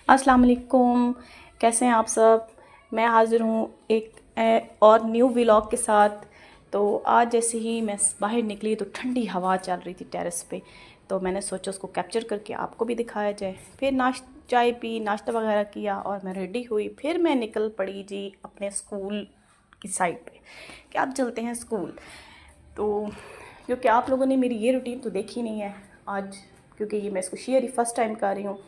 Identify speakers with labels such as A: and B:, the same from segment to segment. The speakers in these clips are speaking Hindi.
A: अस्सलाम वालेकुम। कैसे हैं आप सब? मैं हाज़िर हूँ एक और न्यू व्लॉग के साथ। तो आज जैसे ही मैं बाहर निकली तो ठंडी हवा चल रही थी टेरेस पे, तो मैंने सोचा उसको कैप्चर करके आपको भी दिखाया जाए। फिर चाय पी, नाश्ता वगैरह किया और मैं रेडी हुई। फिर मैं निकल पड़ी जी अपने स्कूल की साइड पे कि अब चलते हैं स्कूल। तो क्योंकि आप लोगों ने मेरी ये रूटीन तो देखी नहीं है आज, क्योंकि ये मैं इसको शेयर ही फर्स्ट टाइम कर रही हूँ,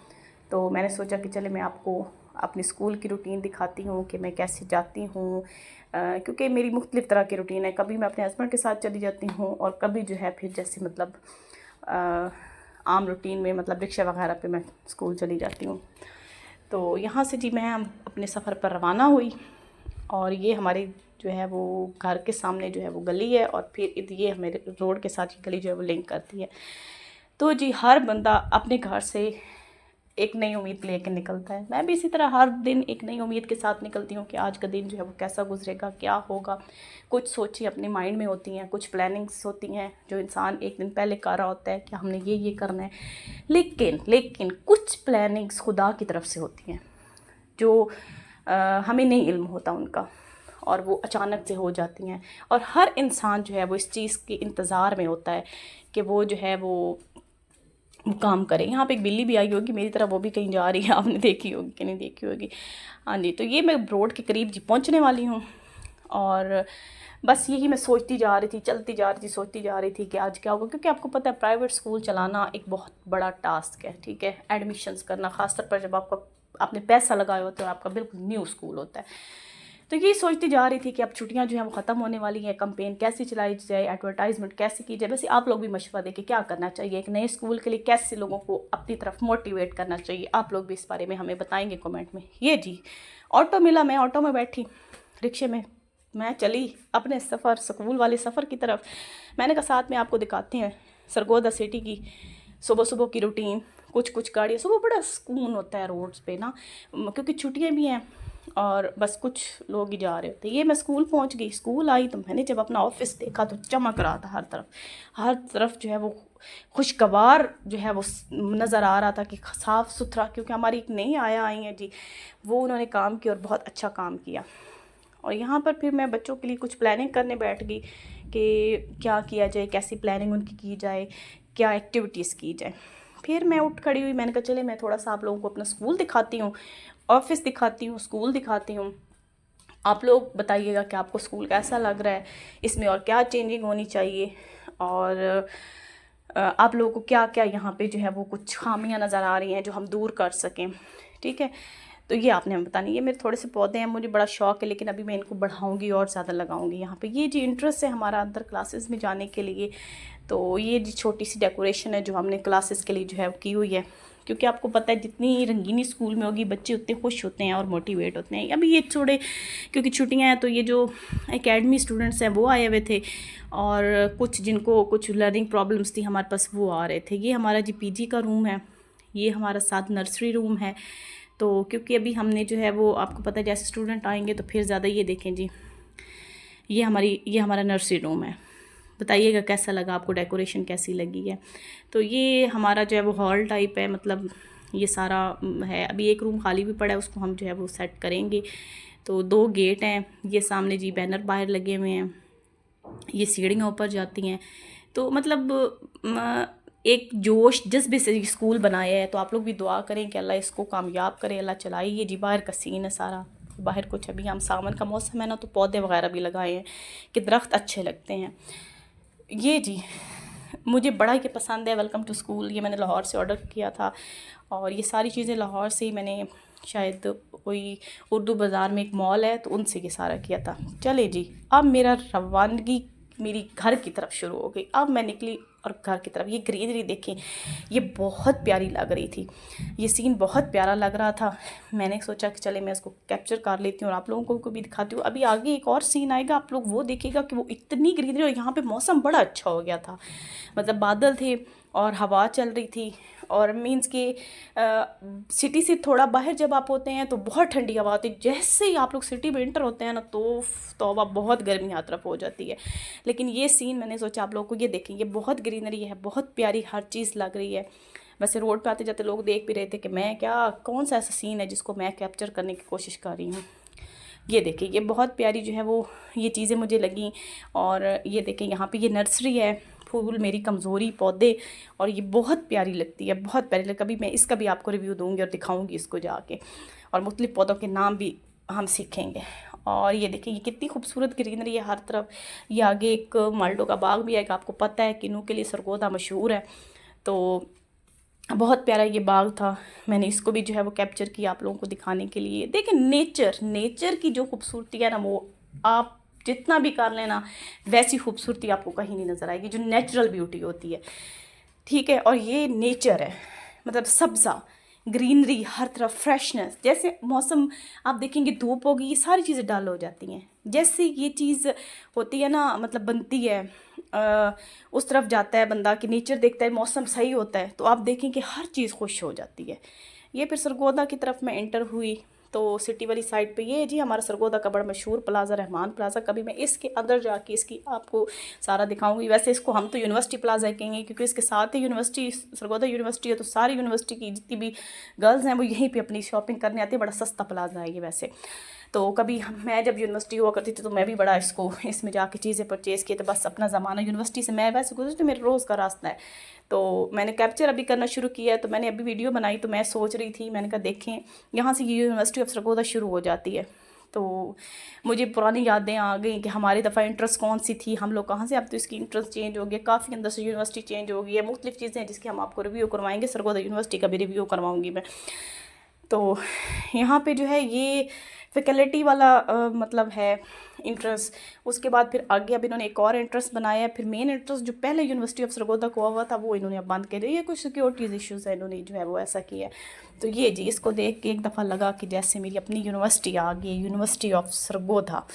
A: तो मैंने सोचा कि चले मैं आपको अपनी स्कूल की रूटीन दिखाती हूँ कि मैं कैसे जाती हूँ। क्योंकि मेरी मुख्तलिफ़ तरह की रूटीन है, कभी मैं अपने हस्बैंड के साथ चली जाती हूँ और कभी जो है फिर जैसे मतलब आम रूटीन में मतलब रिक्शा वगैरह पे मैं स्कूल चली जाती हूँ। तो यहाँ से जी मैं अपने सफ़र पर रवाना हुई और ये हमारी जो है वो घर के सामने जो है वो गली है और फिर ये हमारे रोड के साथ ही गली जो है वो लिंक करती है। तो जी हर बंदा अपने घर से एक नई उम्मीद लेकर निकलता है। मैं भी इसी तरह हर दिन एक नई उम्मीद के साथ निकलती हूँ कि आज का दिन जो है वो कैसा गुजरेगा, क्या होगा। कुछ सोचें अपने माइंड में होती हैं, कुछ प्लानिंग्स होती हैं जो इंसान एक दिन पहले कर रहा होता है कि हमने ये करना है। लेकिन कुछ प्लानिंग्स खुदा की तरफ से होती हैं जो हमें नहीं इल्म होता उनका, और वो अचानक से हो जाती हैं। और हर इंसान जो है वो इस चीज़ के इंतज़ार में होता है कि वो जो है वो काम करे। यहाँ पे एक बिल्ली भी आई होगी मेरी तरह, वो भी कहीं जा रही है, आपने देखी होगी कि नहीं देखी होगी। हाँ जी, तो ये मैं रोड के करीब जी पहुँचने वाली हूँ और बस यही मैं सोचती जा रही थी, चलती जा रही थी, सोचती जा रही थी कि आज क्या होगा। क्योंकि आपको पता है प्राइवेट स्कूल चलाना एक बहुत बड़ा टास्क है, ठीक है। एडमिशन्स करना, ख़ासतौर पर जब आपका आपने पैसा लगाया होता है और आपका बिल्कुल न्यू स्कूल होता है। तो ये सोचती जा रही थी कि अब छुट्टियां जो हैं वो ख़त्म होने वाली हैं, कैंपेन कैसे चलाई जाए, एडवर्टाइजमेंट कैसे की जाए। वैसे आप लोग भी मशवरा दें कि क्या करना चाहिए, एक नए स्कूल के लिए कैसे लोगों को अपनी तरफ मोटिवेट करना चाहिए। आप लोग भी इस बारे में हमें बताएंगे कमेंट में। ये जी ऑटो मिला, मैं ऑटो में बैठी, रिक्शे में मैं चली अपने सफ़र, स्कूल वाले सफ़र की तरफ। मैंने कहा साथ में आपको दिखाते हैं सरगोदा सिटी की सुबह सुबह की रूटीन। कुछ गाड़ियाँ सुबह, बड़ा सुकून होता है रोड्स पे ना, क्योंकि छुट्टियाँ भी हैं और बस कुछ लोग ही जा रहे होते। ये मैं स्कूल पहुंच गई, स्कूल आई तो मैंने जब अपना ऑफिस देखा तो चमक रहा था हर तरफ। हर तरफ जो है वो खुशगवार जो है वो नज़र आ रहा था कि साफ़ सुथरा। क्योंकि हमारी एक नई आया आई हैं जी, वो उन्होंने काम किया और बहुत अच्छा काम किया। और यहाँ पर फिर मैं बच्चों के लिए कुछ प्लानिंग करने बैठ गई कि क्या किया जाए, कैसी प्लानिंग उनकी की जाए, क्या एक्टिविटीज़ की जाए। फिर मैं उठ खड़ी हुई, मैंने कहा चले मैं थोड़ा सा आप लोगों को अपना स्कूल दिखाती हूँ, ऑफिस दिखाती हूँ, स्कूल दिखाती हूँ। आप लोग बताइएगा कि आपको स्कूल कैसा लग रहा है, इसमें और क्या चेंजिंग होनी चाहिए, और आप लोगों को क्या क्या यहाँ पे जो है वो कुछ खामियां नज़र आ रही हैं जो हम दूर कर सकें, ठीक है। तो ये आपने हमें बतानी। ये मेरे थोड़े से पौधे हैं, मुझे बड़ा शौक है, लेकिन अभी मैं इनको बढ़ाऊंगी और ज़्यादा लगाऊंगी यहाँ पे। ये जी इंटरेस्ट है हमारा अंदर क्लासेस में जाने के लिए। तो ये जी छोटी सी डेकोरेशन है जो हमने क्लासेस के लिए जो है की हुई है। क्योंकि आपको पता है जितनी रंगीनी स्कूल में होगी बच्चे उतने खुश होते हैं और मोटिवेट होते हैं। अभी ये थोड़े क्योंकि छुट्टियां हैं तो ये जो एकेडमी स्टूडेंट्स हैं वो आए हुए थे, और कुछ जिनको कुछ लर्निंग प्रॉब्लम्स थी हमारे पास वो आ रहे थे। ये हमारा जी पीजी का रूम है, ये हमारा साथ नर्सरी रूम है। तो क्योंकि अभी हमने जो है वो आपको पता है जैसे स्टूडेंट आएंगे तो फिर ज़्यादा। ये देखें जी, ये हमारा नर्सरी रूम है। बताइएगा कैसा लगा आपको, डेकोरेशन कैसी लगी है। तो ये हमारा जो है वो हॉल टाइप है, मतलब ये सारा है। अभी एक रूम खाली भी पड़ा है, उसको हम जो है वो सेट करेंगे। तो 2 गेट हैं, ये सामने जी बैनर बाहर लगे हुए हैं, ये सीढ़ियाँ ऊपर जाती हैं। तो मतलब एक जोश जज्बे से स्कूल बनाया है। तो आप लोग भी दुआ करें कि अल्लाह इसको कामयाब करे, अल्लाह चलाए। ये जी बाहर का सीन है सारा। बाहर कुछ अभी हम सावन का मौसम है ना, तो पौधे वगैरह भी लगाए हैं कि दरख्त अच्छे लगते हैं। ये जी मुझे बड़ा ही पसंद है वेलकम टू स्कूल। ये मैंने लाहौर से ऑर्डर किया था और ये सारी चीज़ें लाहौर से ही मैंने, शायद कोई उर्दू बाज़ार में एक मॉल है तो उनसे ये सारा किया था। चले जी, अब मेरा रवानगी मेरी घर की तरफ शुरू हो गई। अब मैं निकली और घर की तरफ, ये ग्रीनरी देखें, ये बहुत प्यारी लग रही थी। ये सीन बहुत प्यारा लग रहा था। मैंने सोचा कि चले मैं इसको कैप्चर कर लेती हूँ और आप लोगों को भी दिखाती हूँ। अभी आगे एक और सीन आएगा, आप लोग वो देखिएगा कि वो इतनी ग्रीनरी, और यहाँ पे मौसम बड़ा अच्छा हो गया था। मतलब बादल थे और हवा चल रही थी, और मीन्स कि सिटी से थोड़ा बाहर जब आप होते हैं तो बहुत ठंडी हवा होती है। जैसे ही आप लोग सिटी में इंटर होते हैं ना तो तौबा बहुत गर्मी हर तरफ हो जाती है। लेकिन ये सीन मैंने सोचा आप लोगों को ये देखें, ये बहुत ग्रीनरी है, बहुत प्यारी हर चीज़ लग रही है। वैसे रोड पे आते जाते लोग देख भी रहे थे कि मैं क्या, कौन सा ऐसा सीन है जिसको मैं कैप्चर करने की कोशिश कर रही हूँ। ये देखिए, ये बहुत प्यारी जो है वो ये चीज़ें मुझे लगी। और ये देखिए यहाँ पे ये नर्सरी है, फूल मेरी कमज़ोरी पौधे, और ये बहुत प्यारी लगती है, बहुत प्यारी लगती है। कभी मैं इसका भी आपको रिव्यू दूँगी और दिखाऊँगी इसको जाके, और मुख्तलिफ़ पौधों के नाम भी हम सीखेंगे। और ये देखिए ये कितनी खूबसूरत ग्रीनरी है हर तरफ। ये आगे एक माल्डो का बाग भी है, आपको पता है किन्नू के लिए सरगोदा मशहूर है, तो बहुत प्यारा ये बाग था। मैंने इसको भी जो है वो कैप्चर किया आप लोगों को दिखाने के लिए। देखिए नेचर की जो खूबसूरती है ना, वो आप जितना भी कर लेना वैसी खूबसूरती आपको कहीं नहीं नज़र आएगी, जो नेचुरल ब्यूटी होती है, ठीक है। और ये नेचर है, मतलब सब्ज़ा, ग्रीनरी, हर तरफ फ्रेशनेस। जैसे मौसम आप देखेंगे धूप होगी, ये सारी चीज़ें डल हो जाती हैं। जैसे ये चीज़ होती है ना, मतलब बनती है, उस तरफ जाता है बंदा कि नेचर देखता है, मौसम सही होता है, तो आप देखें कि हर चीज़ खुश हो जाती है। ये फिर सरगोदा की तरफ मैं एंटर हुई तो सिटी वाली साइड पे ये जी हमारा सरगोदा का बड़ा मशहूर प्लाज़ा, रहमान प्लाज़ा। कभी मैं इसके अंदर जाके इसकी आपको सारा दिखाऊंगी। वैसे इसको हम तो यूनिवर्सिटी प्लाज़ा कहेंगे, क्योंकि इसके साथ ही यूनिवर्सिटी, सरगोदा यूनिवर्सिटी है, तो सारी यूनिवर्सिटी की जितनी भी गर्ल्स हैं वो यहीं पे अपनी शॉपिंग करने आती है। बड़ा सस्ता प्लाज़ा है ये वैसे। तो कभी मैं जब यूनिवर्सिटी हुआ करती थी तो मैं भी बड़ा इसमें जाके चीज़ें परचेज़ की, तो बस अपना ज़माना यूनिवर्सिटी से मैं वैसे गुजरती, तो मेरे रोज़ का रास्ता है। तो मैंने कैप्चर अभी करना शुरू किया है, तो मैंने अभी वीडियो बनाई, तो मैं सोच रही थी, मैंने कहा देखें यहाँ से ये यूनिवर्सिटी ऑफ सरगोदा शुरू हो जाती है। तो मुझे पुरानी यादें आ गई कि हमारी दफ़ा इंट्रेंस कौन सी थी, हम लोग कहाँ से, अब तो इसकी इंट्रेंस चेंज हो गया, काफ़ी अंदर से यूनिवर्सिटी चेंज हो गई है। मुख्तलिफ़ चीज़ें हैं जिसकी हम आपको रिव्यू करवाएंगे, सरगोदा यूनिवर्सिटी का भी रिव्यू करवाऊँगी मैं। तो यहाँ पे जो है ये फैकल्टी वाला मतलब है इंट्रेंस। उसके बाद फिर आगे अब इन्होंने एक और इंट्रेंस बनाया है। फिर मेन इंट्रेंस जो पहले यूनिवर्सिटी ऑफ सरगोदा को हुआ था वो इन्होंने अब बंद कर दिया। ये कुछ सिक्योरिटीज़ इश्यूज़ है, इन्होंने जो है वो ऐसा किया है। तो ये जी इसको देख के एक दफ़ा लगा कि जैसे मेरी अपनी यूनिवर्सिटी आ गई, यूनिवर्सिटी ऑफ सरगोदा।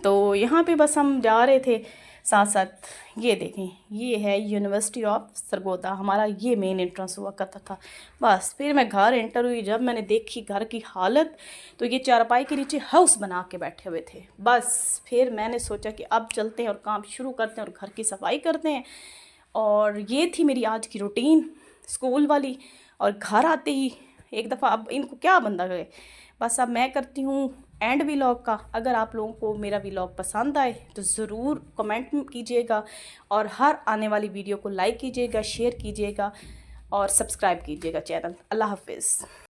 A: तो यहाँ पे बस हम जा रहे थे साथ साथ। ये देखें ये है यूनिवर्सिटी ऑफ सरगोदा, हमारा ये मेन एंट्रेंस हुआ करता था। बस फिर मैं घर एंटर हुई, जब मैंने देखी घर की हालत, तो ये चारपाई के नीचे हाउस बना के बैठे हुए थे। बस फिर मैंने सोचा कि अब चलते हैं और काम शुरू करते हैं और घर की सफाई करते हैं। और ये थी मेरी आज की रूटीन स्कूल वाली। और घर आते ही एक दफ़ा, अब इनको क्या बंदा गए, बस अब मैं करती हूँ एंड व्लॉग का। अगर आप लोगों को मेरा व्लॉग पसंद आए तो ज़रूर कमेंट कीजिएगा, और हर आने वाली वीडियो को लाइक कीजिएगा, शेयर कीजिएगा और सब्सक्राइब कीजिएगा चैनल। अल्लाह हाफिज़।